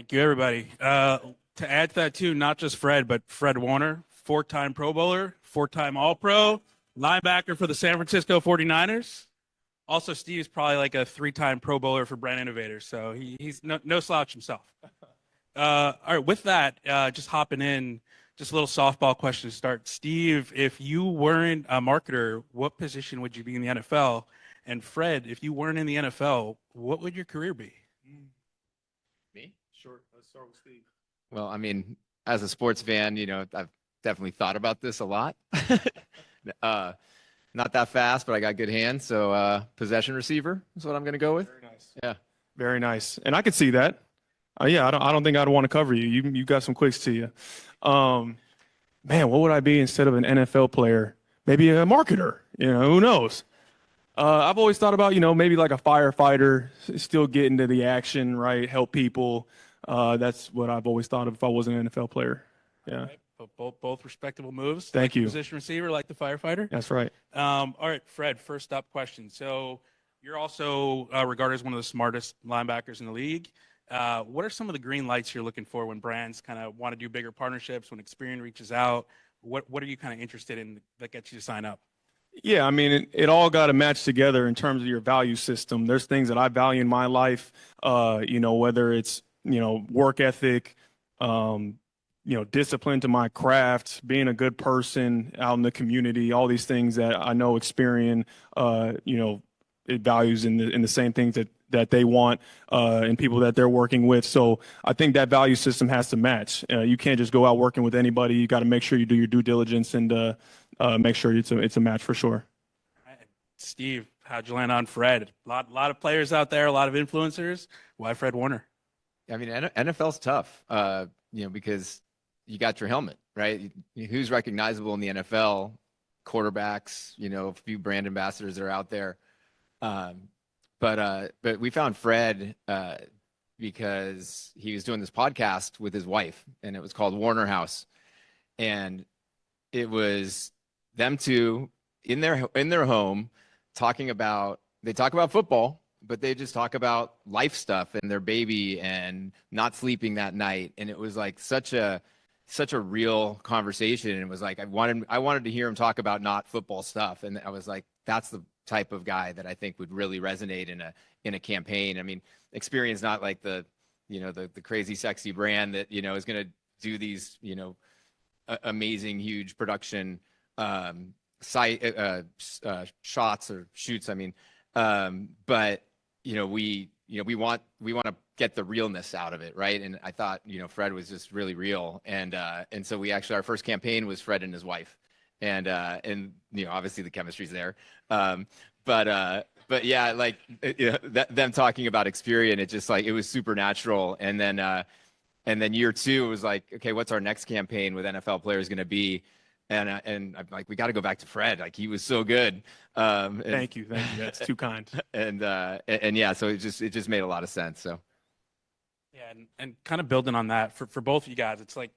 Thank you, everybody. To add to that, too, not just Fred, but Fred Warner, four-time Pro Bowler, four-time All-Pro, linebacker for the San Francisco 49ers. Also, Steve's probably like a three-time Pro Bowler for Brand Innovators, so he's no slouch himself. All right, with that, just hopping in, just a little softball question to start. Steve, if you weren't a marketer, what position would you be in the NFL? And Fred, if you weren't in the NFL, what would your career be? Me? Sure. Let's start with Steve. Well, I mean, as a sports fan, I've definitely thought about this a lot. Not that fast, but I got good hands. So possession receiver is what I'm going to go with. Very nice. Yeah. Very nice. And I could see that. Yeah, I don't think I'd want to cover you. You got some quicks to you. Man, what would I be instead of an NFL player? Maybe a marketer. Who knows? I've always thought about, maybe like a firefighter, still get into the action, right? Help people. That's what I've always thought of if I was an NFL player. Yeah. Right. Both respectable moves. Thank you. Position receiver, like the firefighter. That's right. All right, Fred, first up question. So you're also regarded as one of the smartest linebackers in the league. What are some of the green lights you're looking for when brands kind of want to do bigger partnerships, when Experian reaches out? What are you kind of interested in that gets you to sign up? Yeah, I mean, it all got to match together in terms of your value system. There's things that I value in my life, whether it's, work ethic, discipline to my craft, being a good person out in the community, all these things that I know Experian, it values in the same things that they want and people that they're working with. So I think that value system has to match. You can't just go out working with anybody. You got to make sure you do your due diligence and make sure it's a match for sure. Steve, how'd you land on Fred? A lot of players out there, a lot of influencers. Why Fred Warner? I mean, NFL's tough, because you got your helmet, right? Who's recognizable in the NFL? Quarterbacks, a few brand ambassadors that are out there. But we found Fred because he was doing this podcast with his wife, and it was called Warner House, and it was them two in their home talking about football, but they just talk about life stuff and their baby and not sleeping that night, and it was like such a real conversation. And it was like I wanted to hear him talk about not football stuff, and I was like, that's the type of guy that I think would really resonate in a campaign. I mean, Experian's not like the crazy sexy brand that is going to do these amazing huge production shots or shoots. I mean, but we want to get the realness out of it, right? And I thought Fred was just really real, and so our first campaign was Fred and his wife. And obviously the chemistry's there. But yeah, like, them talking about Experian, it just like, it was super natural. And then year two, it was like, okay, what's our next campaign with NFL players going to be? And I'm like, we got to go back to Fred. Like, he was so good. Thank you. That's too kind. And yeah, so it just made a lot of sense. So. Yeah. And kind of building on that for both of you guys, it's like,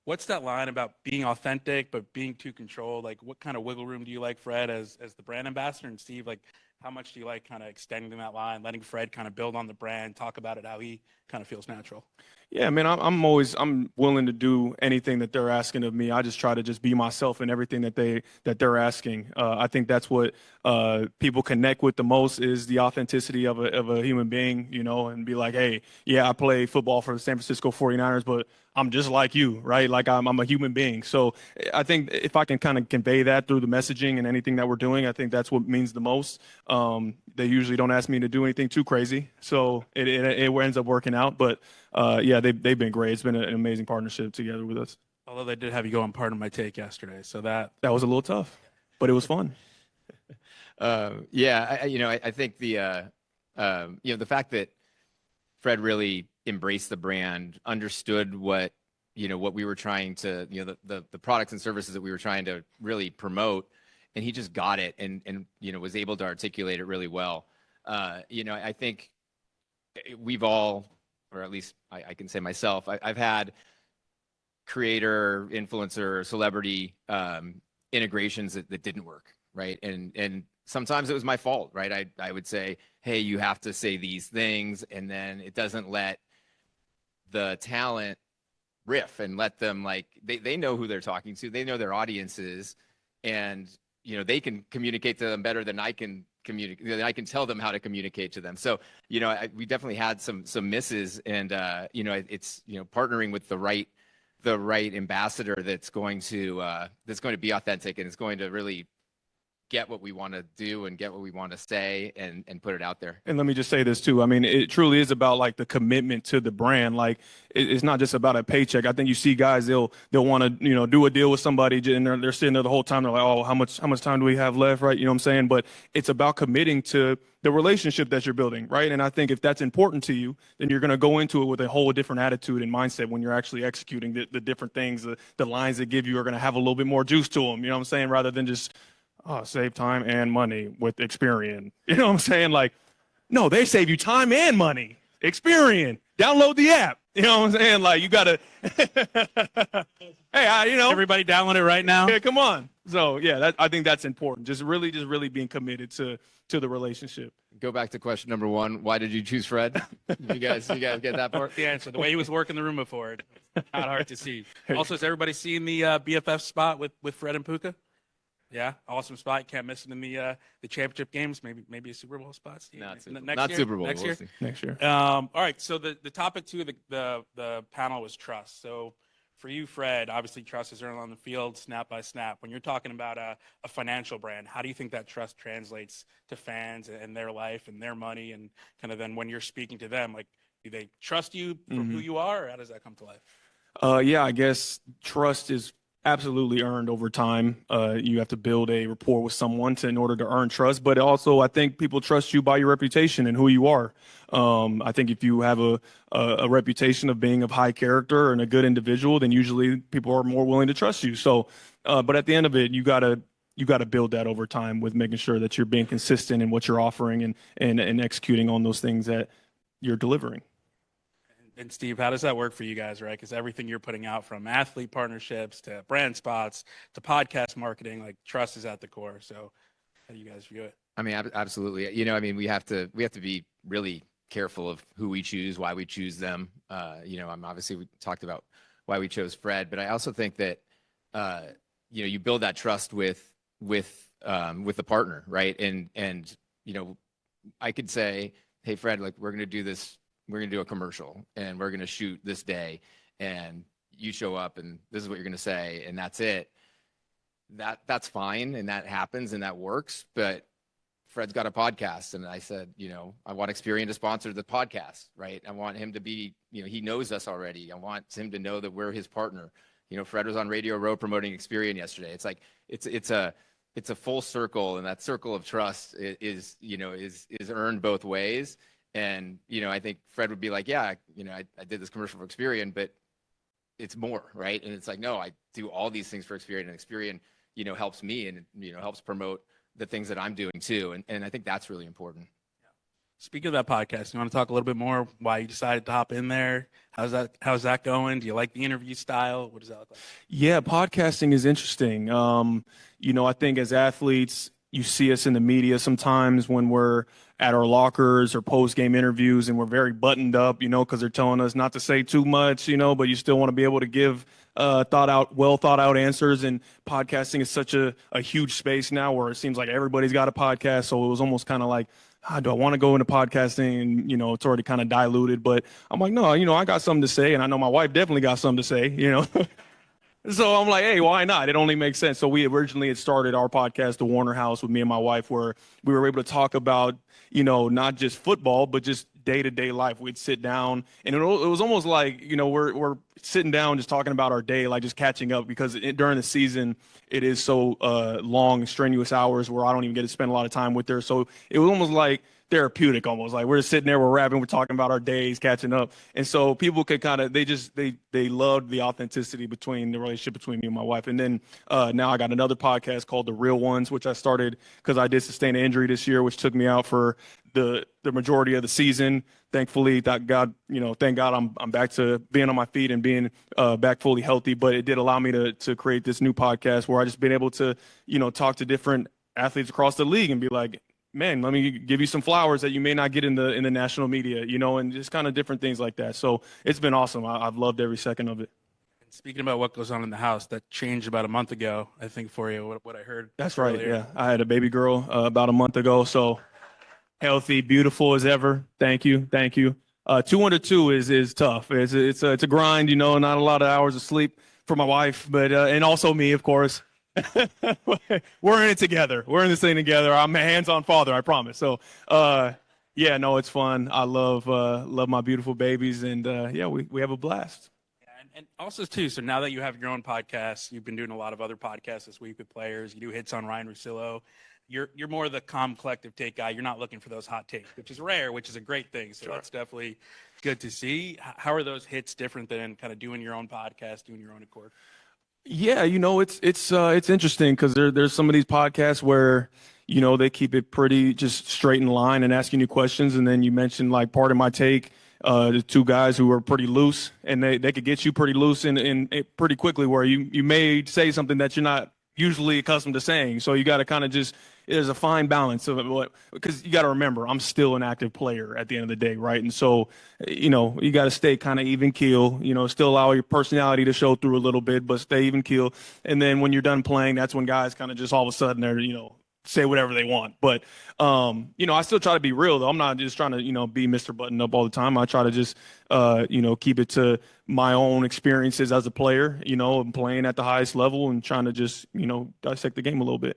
what's that line about being authentic but being too controlled? Like, what kind of wiggle room do you like, Fred, as the brand ambassador? And Steve, like, how much do you like kind of extending that line, letting Fred kind of build on the brand, talk about it how he kind of feels natural? Yeah, man, I'm willing to do anything that they're asking of me. I just try to just be myself in everything that they're asking. I think that's what people connect with the most is the authenticity of a human being, and be like, hey, yeah, I play football for the San Francisco 49ers, but I'm just like you, right? Like I'm a human being. So I think if I can kind of convey that through the messaging and anything that we're doing, I think that's what means the most. They usually don't ask me to do anything too crazy, so it ends up working out. But yeah, they've been great. It's been an amazing partnership together with us. Although they did have you go on Pardon My Take yesterday, so that was a little tough, but it was fun. Yeah, I think the fact that Fred really embraced the brand, understood what we were trying to, the products and services that we were trying to really promote, and he just got it and was able to articulate it really well. I think we've all, or at least I can say myself, I've had creator, influencer, celebrity integrations that didn't work, right? And sometimes it was my fault, right? I would say, hey, you have to say these things, and then it doesn't let the talent riff and let them, like, they know who they're talking to, they know their audiences, and they can communicate to them better than I can communicate. I can tell them how to communicate to them. So we definitely had some misses, and it's partnering with the right ambassador that's going to be authentic, and it's going to really get what we want to do and get what we want to say and put it out there. And let me just say this too. I mean, it truly is about like the commitment to the brand. Like it's not just about a paycheck. I think you see guys, they'll want to, do a deal with somebody and they're sitting there the whole time. They're like, oh, how much time do we have left? Right. You know what I'm saying? But it's about committing to the relationship that you're building. Right. And I think if that's important to you, then you're going to go into it with a whole different attitude and mindset when you're actually executing the different things. The lines that give you are going to have a little bit more juice to them. You know what I'm saying? Rather than just, save time and money with Experian. You know what I'm saying? Like, no, they save you time and money. Experian. Download the app. You know what I'm saying? Like, you got to, hey, Everybody download it right now. Yeah, come on. So, yeah, I think that's important. Just really being committed to the relationship. Go back to question number 1. Why did you choose Fred? You guys get that part? The answer. The way he was working the room before, it's not hard to see. Also, has everybody seen the BFF spot with Fred and Puka? Yeah, awesome spot. You can't miss it in the championship games. Maybe a Super Bowl spot. Steve. Not year? Super Bowl. Next We'll year. See. Next year. All right. So the topic 2 of the panel was trust. So for you, Fred, obviously trust is earned on the field, snap by snap. When you're talking about a financial brand, how do you think that trust translates to fans and their life and their money, and kind of then when you're speaking to them, like, do they trust you for who you are, or how does that come to life? Yeah, I guess trust is absolutely earned over time. You have to build a rapport with someone in order to earn trust. But also, I think people trust you by your reputation and who you are. I think if you have a reputation of being of high character and a good individual, then usually people are more willing to trust you. So, but at the end of it, you gotta build that over time with making sure that you're being consistent in what you're offering and executing on those things that you're delivering. And Steve, how does that work for you guys, right? Because everything you're putting out, from athlete partnerships to brand spots to podcast marketing, like, trust is at the core. So how do you guys view it? I mean, absolutely. We have to be really careful of who we choose, why we choose them. Obviously we talked about why we chose Fred, but I also think that you build that trust with the partner, right? And I could say, hey, Fred, like, we're going to do this. We're going to do a commercial and we're going to shoot this day, and you show up and this is what you're going to say, and that's it. That's fine. And that happens and that works. But Fred's got a podcast. And I said, I want Experian to sponsor the podcast, right? I want him to be, he knows us already. I want him to know that we're his partner. Fred was on Radio Row promoting Experian yesterday. It's like, it's a full circle, and that circle of trust is earned both ways. And, I think Fred would be like, yeah, I did this commercial for Experian, but it's more, right? And it's like, no, I do all these things for Experian, and Experian, helps me and, helps promote the things that I'm doing too. And I think that's really important. Speaking of that podcast, you want to talk a little bit more why you decided to hop in there? How's that going? Do you like the interview style? What does that look like? Yeah, podcasting is interesting. I think as athletes, you see us in the media sometimes when we're at our lockers or post-game interviews, and we're very buttoned up, because they're telling us not to say too much, but you still want to be able to give well thought out answers. And podcasting is such a huge space now where it seems like everybody's got a podcast. So it was almost kind of like, do I want to go into podcasting? And, it's already kind of diluted, but I'm like, no, I got something to say. And I know my wife definitely got something to say, So I'm like, hey, why not? It only makes sense. So we originally had started our podcast, The Warner House, with me and my wife, where we were able to talk about, not just football, but just day-to-day life. We'd sit down, and it was almost like, we're sitting down just talking about our day, like just catching up, because during the season, it is so long, strenuous hours where I don't even get to spend a lot of time with her. So it was almost like therapeutic, almost like we're just sitting there, we're rapping, we're talking about our days, catching up. And so people could kind of, they loved the authenticity between the relationship between me and my wife. And then now I got another podcast called The Real Ones, which I started because I did sustain an injury this year, which took me out for the majority of the season. Thankfully, thank God I'm back to being on my feet and being back fully healthy. But it did allow me to create this new podcast where I just been able to, talk to different athletes across the league and be like, man, let me give you some flowers that you may not get in the national media, you know, and just kind of different things like that. So it's been awesome. I've loved every second of it. And speaking about what goes on in the house, that changed about a month ago, I think, for you. What I heard. That's right. earlier. Yeah, I had a baby girl about a month ago. So healthy, beautiful as ever. Thank you, thank you. 202 is tough. It's a grind, you know. Not a lot of hours of sleep for my wife, but and also me, of course. We're in it together. We're in this thing together. I'm a hands-on father, I promise. So, yeah, no, it's fun. I love my beautiful babies, and yeah, we have a blast. Yeah, and also too. So now that you have your own podcast, you've been doing a lot of other podcasts this week with players. You do hits on Ryan Russillo. You're more the calm, collective take guy. You're not looking for those hot takes, which is rare, which is a great thing. So Sure. that's definitely good to see. How are those hits different than kind of doing your own podcast, doing your own accord? Yeah, you know, it's interesting because there's some of these podcasts where, you know, they keep it pretty just straight in line and asking you questions, and then you mentioned like part of my take, the two guys who are pretty loose, and they could get you pretty loose in pretty quickly where you may say something that you're not usually accustomed to saying. So you got to kind of just there's a fine balance of what because you got to remember I'm still an active player at the end of the day, right? And so you know you got to stay kind of even keel, you know, still allow your personality to show through a little bit, but stay even keel. And then when you're done playing, that's when guys kind of just all of a sudden they're say whatever they want. But you know, I still try to be real though. I'm not just trying to, be Mr. Button Up all the time. I try to just keep it to my own experiences as a player, and playing at the highest level and trying to just, dissect the game a little bit.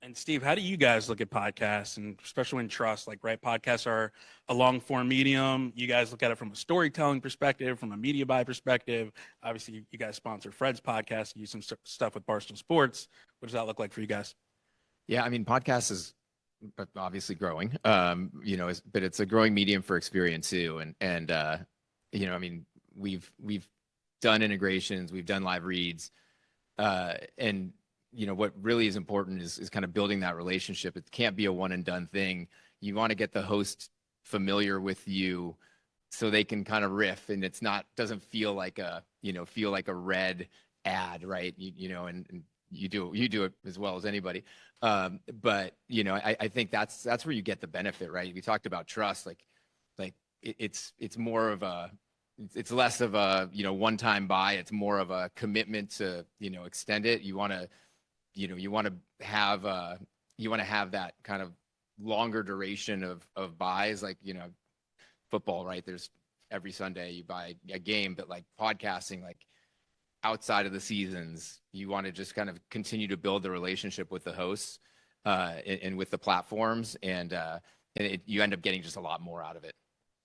And Steve, how do you guys look at podcasts, and especially in trust? Like, right, podcasts are a long form medium. You guys look at it from a storytelling perspective, from a media buy perspective. Obviously, you guys sponsor Fred's podcast. You do some stuff with Barstool Sports. What does that look like for you guys? Yeah, I mean, podcast is obviously growing, but it's a growing medium for Experian too. And I mean, we've done integrations, we've done live reads, and what really is important is kind of building that relationship. It can't be a one and done thing. You want to get the host familiar with you so they can kind of riff, and doesn't feel like a red ad, right? And you do it as well as anybody. But I think that's where you get the benefit, right? We talked about trust, like it's more of it's less of a one-time buy. It's more of a commitment to extend it. You want to have that kind of longer duration of buys, like football, right? There's every Sunday you buy a game, but like podcasting, like outside of the seasons, you want to just kind of continue to build the relationship with the hosts and with the platforms, and you end up getting just a lot more out of it.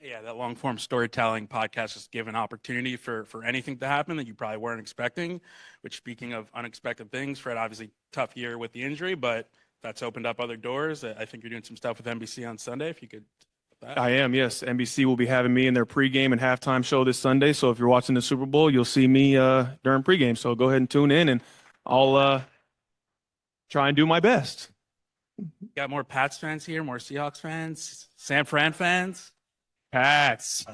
Yeah, that long form storytelling podcast just give an opportunity for anything to happen that you probably weren't expecting. Which, speaking of unexpected things, Fred, obviously tough year with the injury, but that's opened up other doors. I think you're doing some stuff with NBC on Sunday. If you could. I am, yes. NBC will be having me in their pregame and halftime show this Sunday. So if you're watching the Super Bowl, you'll see me during pregame. So go ahead and tune in, and I'll try and do my best. Got more Pats fans here, more Seahawks fans, San Fran fans. Pats.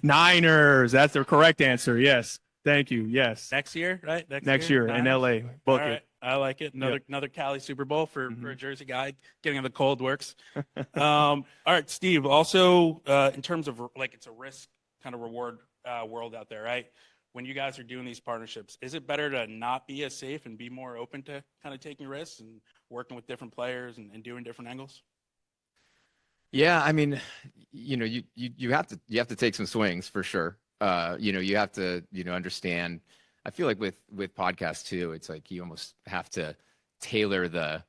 Niners. That's the correct answer. Yes. Thank you. Yes. Next year, right? Next year in LA. Book All right. it. I like it. Another Cali Super Bowl for a Jersey guy. Getting in the cold works. All right, Steve. Also, in terms of like it's a risk kind of reward world out there, right? When you guys are doing these partnerships, is it better to not be as safe and be more open to kind of taking risks and working with different players and doing different angles? Yeah, I mean, you have to take some swings for sure. You have to understand. I feel like with podcasts too, it's like you almost have to tailor the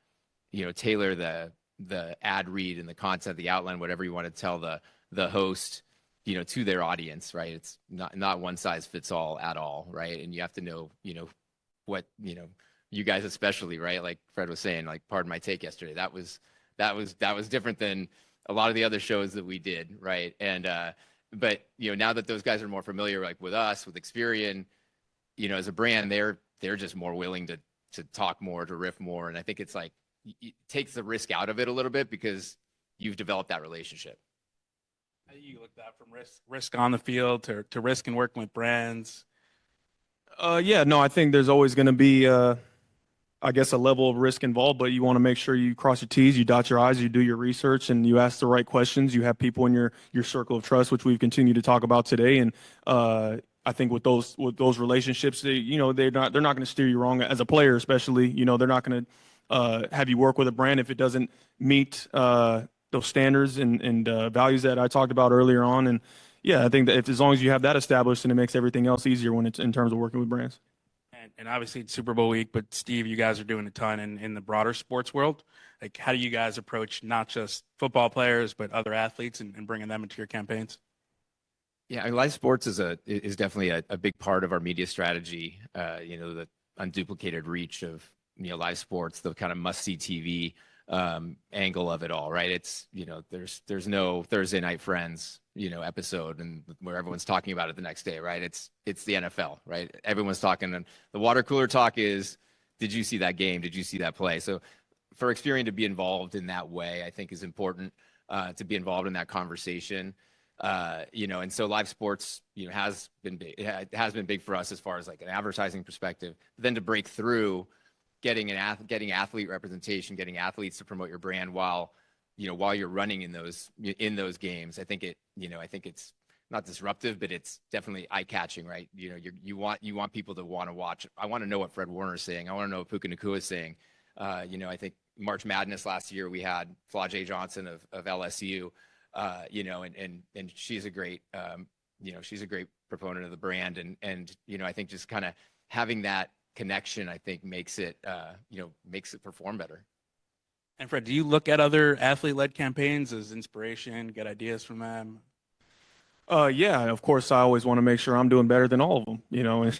ad read and the content, the outline, whatever you want to tell the host, to their audience, right? It's not one size fits all at all, right? And you have to know, what you guys especially, right? Like Fred was saying, like, pardon my take yesterday. That was different than a lot of the other shows that we did, right? And but now that those guys are more familiar, like with us, with Experian, as a brand, they're just more willing to talk more, to riff more, and I think it's like it takes the risk out of it a little bit because you've developed that relationship. How do you look at that from risk on the field to risk in working with brands? Yeah, no, I think there's always going to be I guess, a level of risk involved, but you want to make sure you cross your T's, you dot your I's, you do your research, and you ask the right questions. You have people in your circle of trust, which we've continued to talk about today. And I think with those relationships, they're not going to steer you wrong as a player, especially. They're not going to have you work with a brand if it doesn't meet those standards and values that I talked about earlier on. And yeah, I think that as long as you have that established, and it makes everything else easier when it's in terms of working with brands. And obviously it's Super Bowl week, but Steve, you guys are doing a ton in the broader sports world. Like, how do you guys approach not just football players, but other athletes and bringing them into your campaigns? Yeah, I mean, live sports is definitely a big part of our media strategy. The unduplicated reach of live sports, the kind of must-see TV angle of it all, right? It's there's no Thursday Night Friends episode and where everyone's talking about it the next day, right? It's the NFL, right? Everyone's talking, and the water cooler talk is, did you see that game? Did you see that play? So for Experian to be involved in that way, I think is important, to be involved in that conversation. And so live sports has been big. It has been big for us as far as like an advertising perspective. But then to break through, getting athlete representation, getting athletes to promote your brand while you're running in those games. I think it's not disruptive, but it's definitely eye-catching, right? You want people to want to watch. I want to know what Fred Warner's saying. I want to know what Puka Nacua is saying. I think March Madness last year we had Flau'jae Johnson of LSU, and she's a great proponent of the brand, and I think just kind of having that connection, I think makes it perform better. And Fred, do you look at other athlete-led campaigns as inspiration, get ideas from them? Yeah, of course, I always want to make sure I'm doing better than all of them, and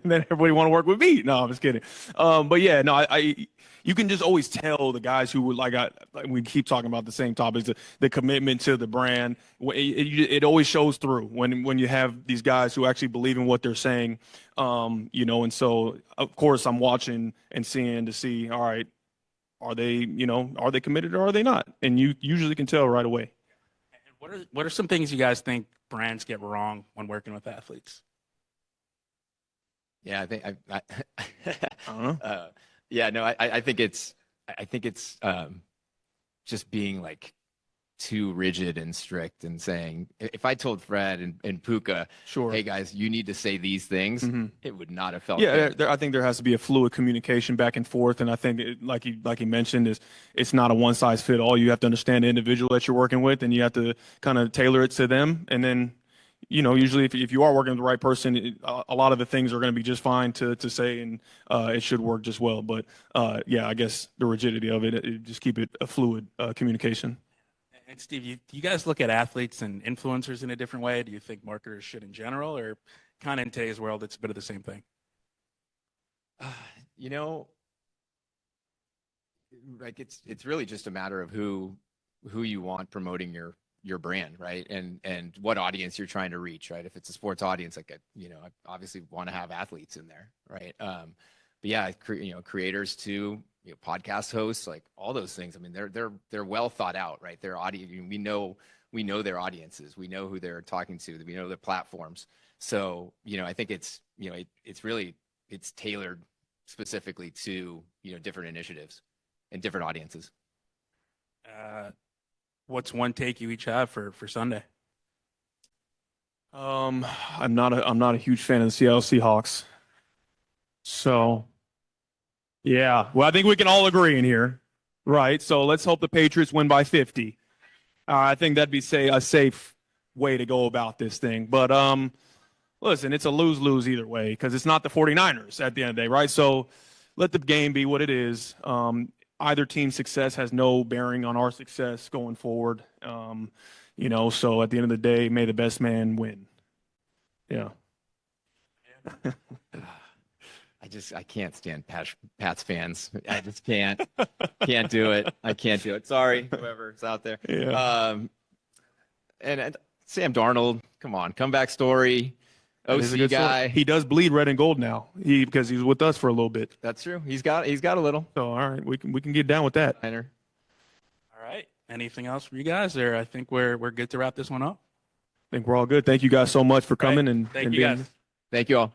then everybody want to work with me. No, I'm just kidding. But yeah, no, you can just always tell the guys who would we keep talking about the same topics, the commitment to the brand. It always shows through when you have these guys who actually believe in what they're saying, and so of course I'm watching and seeing to see, all right, are they committed or are they not? And you usually can tell right away. What are some things you guys think brands get wrong when working with athletes? Yeah, I think I don't know. I think it's just being like too rigid and strict and saying, if I told Fred and Puka, Sure, hey guys, you need to say these things, it would not have felt yeah. good. I think there has to be a fluid communication back and forth, and I think like he mentioned, it's not a one size fit all. You have to understand the individual that you're working with, and you have to kind of tailor it to them. And then, usually if you are working with the right person, a lot of the things are going to be just fine to say, and it should work just well. But yeah, I guess the rigidity of it just keep it a fluid communication. And Steve, do you guys look at athletes and influencers in a different way? Do you think marketers should in general, or kind of in today's world, it's a bit of the same thing? Like it's really just a matter of who you want promoting your brand, right? And what audience you're trying to reach, right? If it's a sports audience, I obviously want to have athletes in there, right? But yeah, creators too, podcast hosts, like all those things. I mean, they're well thought out, right? Their audience, we know their audiences, we know who they're talking to, we know their platforms. So, I think it's tailored specifically to, different initiatives and different audiences. What's one take you each have for Sunday? I'm not a huge fan of the Seattle Seahawks. So, yeah. Well, I think we can all agree in here, right? So let's hope the Patriots win by 50. I think that'd be a safe way to go about this thing. But listen, it's a lose-lose either way because it's not the 49ers at the end of the day, right? So let the game be what it is. Either team's success has no bearing on our success going forward. So at the end of the day, may the best man win. Yeah. I can't stand Pats fans. I just can't do it. I can't do it. Sorry, whoever's out there. Yeah. And Sam Darnold, come on, comeback story. OC guy. He does bleed red and gold now. Because he's with us for a little bit. That's true. He's got a little. So all right, we can get down with that. All right. Anything else for you guys? Or I think we're good to wrap this one up. I think we're all good. Thank you guys so much for coming and thank you being guys. here. Thank you all.